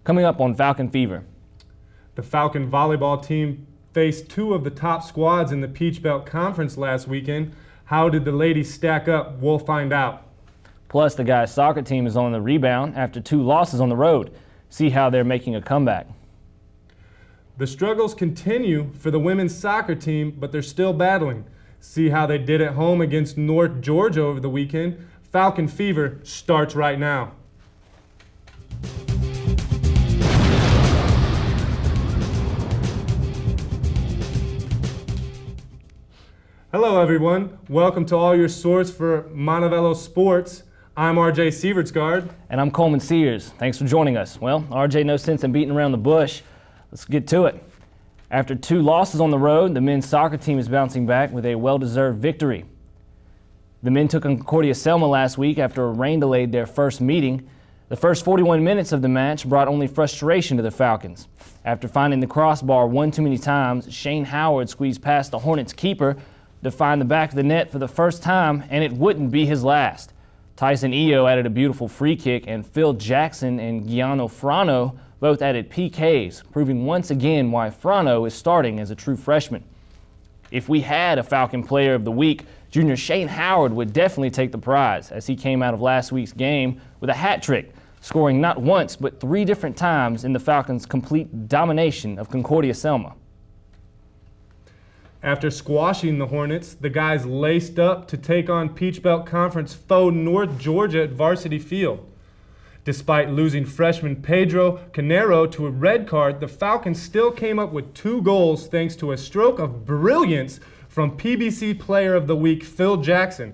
Coming up on Falcon Fever. The Falcon volleyball team faced two of the top squads in the Peach Belt Conference last weekend. How did the ladies stack up? We'll find out. Plus, the guys' soccer team is on the rebound after 2 losses on the road. See how they're making a comeback. The struggles continue for the women's soccer team, but they're still battling. See how they did at home against North Georgia over the weekend. Falcon Fever starts right now. Hello everyone, welcome to all your source for Montevello Sports. I'm RJ Sievertsgaard. And I'm Coleman Sears. Thanks for joining us. Well, RJ, no sense in beating around the bush. Let's get to it. After 2 losses on the road, the men's soccer team is bouncing back with a well-deserved victory. The men took on Concordia Selma last week after a rain delayed their first meeting. The first 41 minutes of the match brought only frustration to the Falcons. After finding the crossbar one too many times, Shane Howard squeezed past the Hornets' keeper to find the back of the net for the first time, and it wouldn't be his last. Tyson Eo added a beautiful free kick, and Phil Jackson and Giano Frano both added PKs, proving once again why Frano is starting as a true freshman. If we had a Falcon Player of the Week, junior Shane Howard would definitely take the prize, as he came out of last week's game with a hat trick, scoring not once but 3 different times in the Falcons' complete domination of Concordia Selma. After squashing the Hornets, the guys laced up to take on Peach Belt Conference foe North Georgia at Varsity Field. Despite losing freshman Pedro Canero to a red card, the Falcons still came up with 2 goals thanks to a stroke of brilliance from PBC Player of the Week Phil Jackson.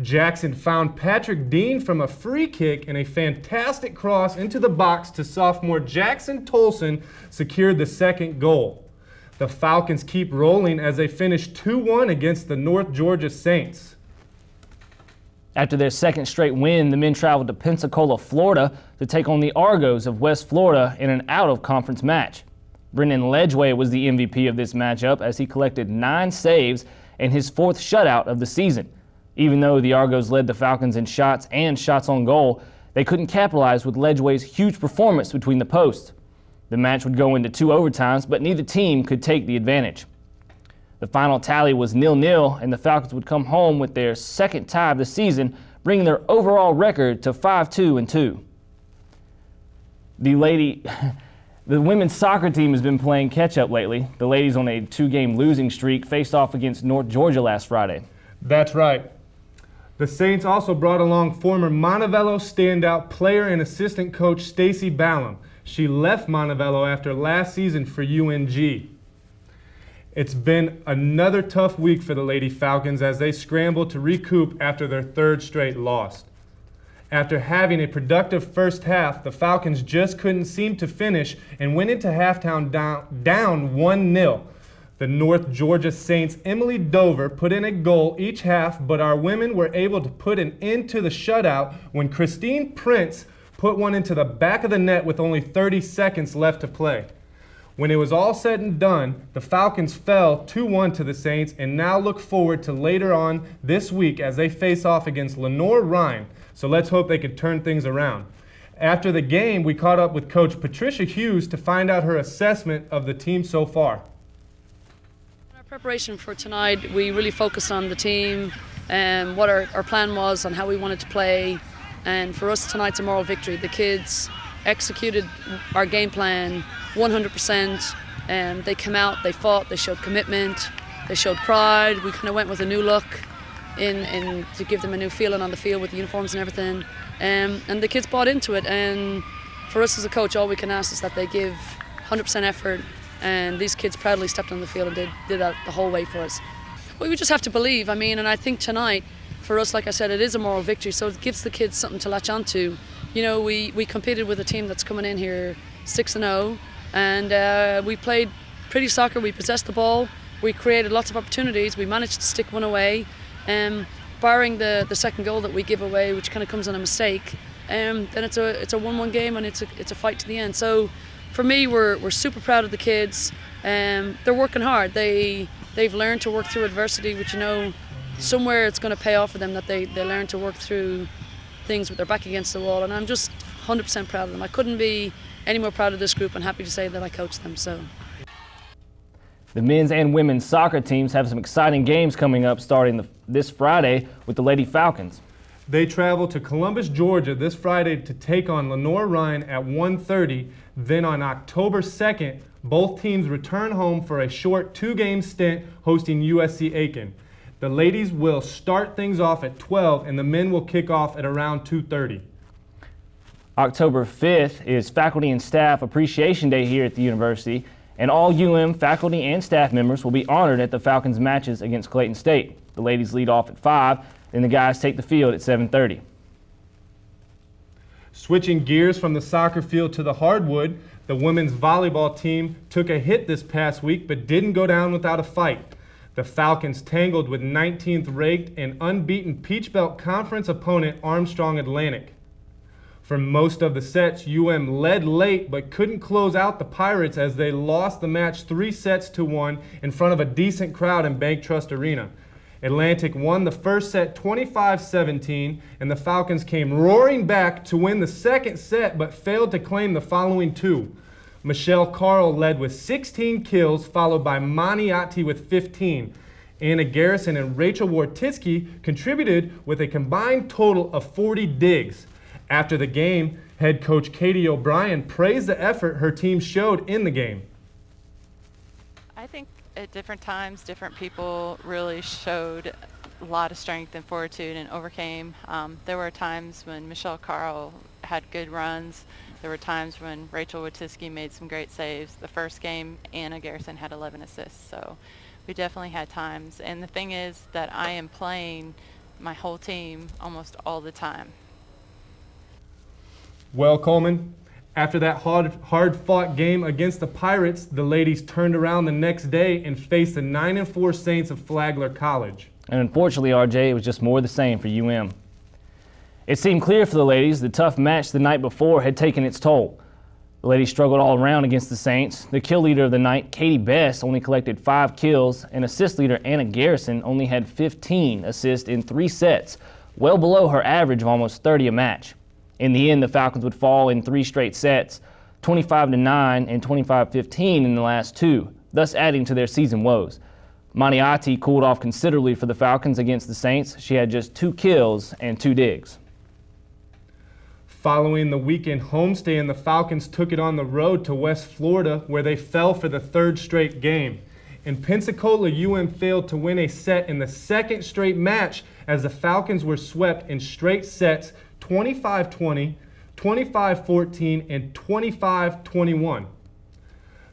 Jackson found Patrick Dean from a free kick and a fantastic cross into the box to sophomore Jackson Tolson secured the second goal. The Falcons keep rolling as they finish 2-1 against the North Georgia Saints. After their second straight win, the men traveled to Pensacola, Florida to take on the Argos of West Florida in an out-of-conference match. Brendan Ledgway was the MVP of this matchup as he collected 9 saves and his 4th shutout of the season. Even though the Argos led the Falcons in shots and shots on goal, they couldn't capitalize with Ledgway's huge performance between the posts. The match would go into 2 overtimes, but neither team could take the advantage. The final tally was 0-0, and the Falcons would come home with their second tie of the season, bringing their overall record to 5-2-2. The women's soccer team has been playing catch-up lately. The ladies on a 2-game losing streak faced off against North Georgia last Friday. That's right. The Saints also brought along former Montevello standout player and assistant coach Stacy Ballum. She left Montevello after last season for UNG. It's been another tough week for the Lady Falcons as they scramble to recoup after their 3rd straight loss. After having a productive first half, the Falcons just couldn't seem to finish and went into halftime down 1-0. The North Georgia Saints' Emily Dover put in a goal each half, but our women were able to put an end to the shutout when Christine Prince put one into the back of the net with only 30 seconds left to play. When it was all said and done, the Falcons fell 2-1 to the Saints and now look forward to later on this week as they face off against Lenore Rhine. So let's hope they can turn things around. After the game, we caught up with Coach Patricia Hughes to find out her assessment of the team so far. In our preparation for tonight, we really focused on the team and what our plan was and how we wanted to play. And for us, tonight's a moral victory. The kids executed our game plan 100%. They came out, they fought, they showed commitment, they showed pride. We kind of went with a new look in to give them a new feeling on the field with the uniforms and everything. And the kids bought into it. And for us as a coach, all we can ask is that they give 100% effort. And these kids proudly stepped on the field and did that the whole way for us. Well, we just have to believe. And I think tonight, for us, like I said, it is a moral victory, so it gives the kids something to latch onto. You know, we competed with a team that's coming in here 6-0, and we played pretty soccer. We possessed the ball, we created lots of opportunities, we managed to stick one away, barring the second goal that we give away, which kind of comes on a mistake. Then it's a 1-1 game, and it's a fight to the end. So for me, we're super proud of the kids. They're working hard. They've learned to work through adversity, which, you know, somewhere it's going to pay off for them, that they learn to work through things with their back against the wall. And I'm just 100% proud of them. I couldn't be any more proud of this group and happy to say that I coached them. So. The men's and women's soccer teams have some exciting games coming up starting this Friday with the Lady Falcons. They travel to Columbus, Georgia this Friday to take on Lenore Ryan at 1:30. Then on October 2nd, both teams return home for a short 2-game stint hosting USC Aiken. The ladies will start things off at 12 and the men will kick off at around 2:30. October 5th is Faculty and Staff Appreciation Day here at the university, and all UM faculty and staff members will be honored at the Falcons matches against Clayton State. The ladies lead off at 5, then the guys take the field at 7:30. Switching gears from the soccer field to the hardwood, the women's volleyball team took a hit this past week but didn't go down without a fight. The Falcons tangled with 19th ranked and unbeaten Peach Belt Conference opponent Armstrong Atlantic. For most of the sets, UM led late but couldn't close out the Pirates as they lost the match 3-1 in front of a decent crowd in Bank Trust Arena. Atlantic won the first set 25-17, and the Falcons came roaring back to win the second set but failed to claim the following two. Michelle Carl led with 16 kills, followed by Maniati with 15. Anna Garrison and Rachel Wartitsky contributed with a combined total of 40 digs. After the game, head coach Katie O'Brien praised the effort her team showed in the game. I think at different times, different people really showed a lot of strength and fortitude and overcame. There were times when Michelle Carl had good runs. There were times when Rachel Watiski made some great saves. The first game, Anna Garrison had 11 assists, so we definitely had times. And the thing is that I am playing my whole team almost all the time. Well, Coleman, after that hard-fought game against the Pirates, the ladies turned around the next day and faced the 9-4 Saints of Flagler College. And unfortunately, RJ, it was just more of the same for UM. It seemed clear for the ladies the tough match the night before had taken its toll. The ladies struggled all around against the Saints. The kill leader of the night, Katie Best, only collected 5 kills, and assist leader Anna Garrison only had 15 assists in 3 sets, well below her average of almost 30 a match. In the end, the Falcons would fall in 3 straight sets, 25-9 and 25-15 in the last 2, thus adding to their season woes. Maniati cooled off considerably for the Falcons against the Saints. She had just 2 kills and 2 digs. Following the weekend homestand, the Falcons took it on the road to West Florida, where they fell for the 3rd straight game. In Pensacola, UM failed to win a set in the 2nd straight match as the Falcons were swept in straight sets 25-20, 25-14, and 25-21.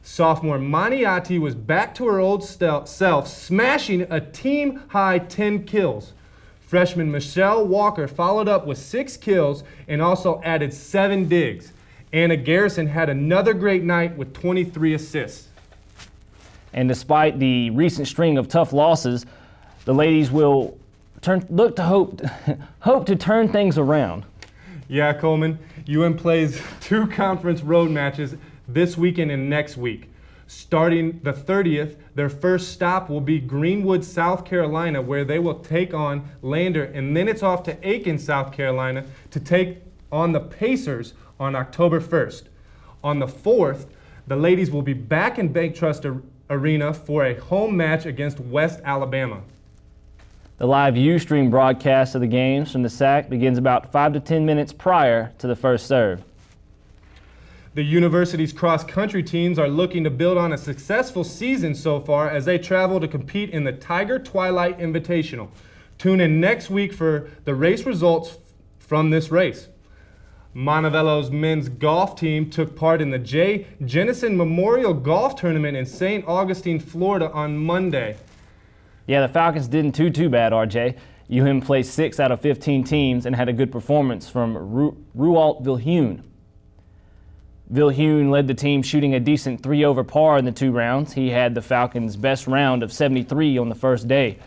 Sophomore Maniati was back to her old self, smashing a team-high 10 kills. Freshman Michelle Walker followed up with 6 kills and also added 7 digs. Anna Garrison had another great night with 23 assists. And despite the recent string of tough losses, the ladies will hope to turn things around. Yeah, Coleman, UM plays 2 conference road matches this weekend and next week. Starting the 30th, their first stop will be Greenwood, South Carolina, where they will take on Lander, and then it's off to Aiken, South Carolina, to take on the Pacers on October 1st. On the 4th, the ladies will be back in Bank Trust Arena for a home match against West Alabama. The live Ustream broadcast of the games from the SAC begins about 5 to 10 minutes prior to the first serve. The university's cross-country teams are looking to build on a successful season so far as they travel to compete in the Tiger Twilight Invitational. Tune in next week for the race results from this race. Montevelo's men's golf team took part in the J. Jennison Memorial Golf Tournament in St. Augustine, Florida on Monday. Yeah, the Falcons didn't do too bad, RJ. UM placed 6 out of 15 teams and had a good performance from Rualt Vilhune. Vilhune led the team, shooting a decent 3 over par in the 2 rounds. He had the Falcons' best round of 73 on the first day.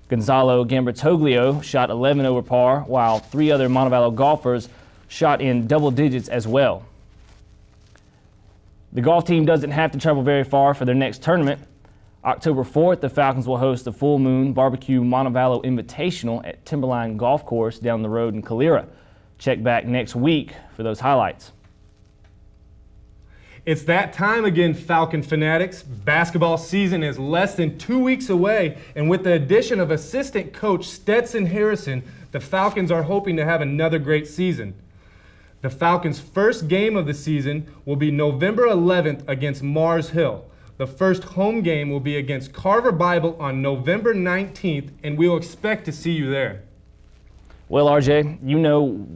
Gonzalo Gambratoglio shot 11 over par, while 3 other Montevallo golfers shot in double digits as well. The golf team doesn't have to travel very far for their next tournament. October 4th, the Falcons will host the Full Moon Barbecue Montevallo Invitational at Timberline Golf Course down the road in Calera. Check back next week for those highlights. It's that time again, Falcon fanatics. Basketball season is less than 2 weeks away, and with the addition of assistant coach Stetson Harrison, the Falcons are hoping to have another great season. The Falcons' first game of the season will be November 11th against Mars Hill. The first home game will be against Carver Bible on November 19th, and we'll expect to see you there. Well, RJ, you know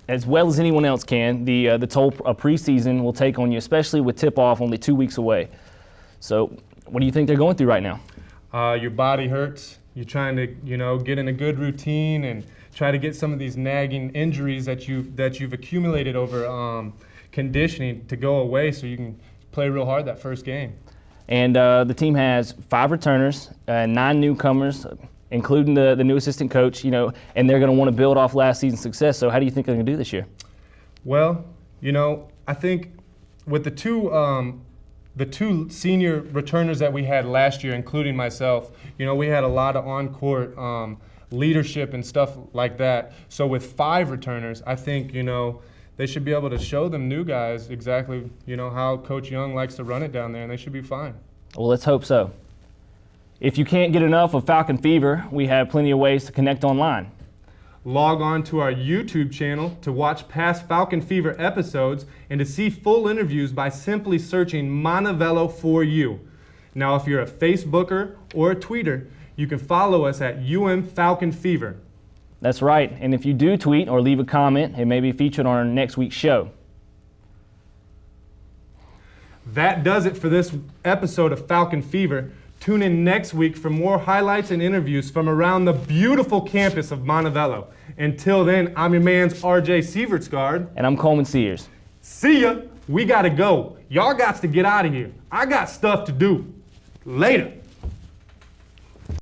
as well as anyone else can the toll a preseason will take on you, especially with tip-off only 2 weeks away. So what do you think they're going through right now? Your body hurts. You're trying to, get in a good routine and try to get some of these nagging injuries that you've accumulated over conditioning to go away so you can play real hard that first game. And the team has 5 returners, 9 newcomers, including the new assistant coach, and they're going to want to build off last season's success. So how do you think they're going to do this year? Well, I think with the two senior returners that we had last year, including myself, we had a lot of on-court leadership and stuff like that. So with 5 returners, I think, they should be able to show them new guys exactly, how Coach Young likes to run it down there, and they should be fine. Well, let's hope so. If you can't get enough of Falcon Fever, we have plenty of ways to connect online. Log on to our YouTube channel to watch past Falcon Fever episodes and to see full interviews by simply searching Montevello for you. Now, if you're a Facebooker or a tweeter, you can follow us at Falcon Fever. That's right, and if you do tweet or leave a comment, it may be featured on our next week's show. That does it for this episode of Falcon Fever. Tune in next week for more highlights and interviews from around the beautiful campus of Montevello. Until then, I'm your man's RJ Sievertsgaard. And I'm Coleman Sears. See ya. We gotta go. Y'all got to get out of here. I got stuff to do. Later.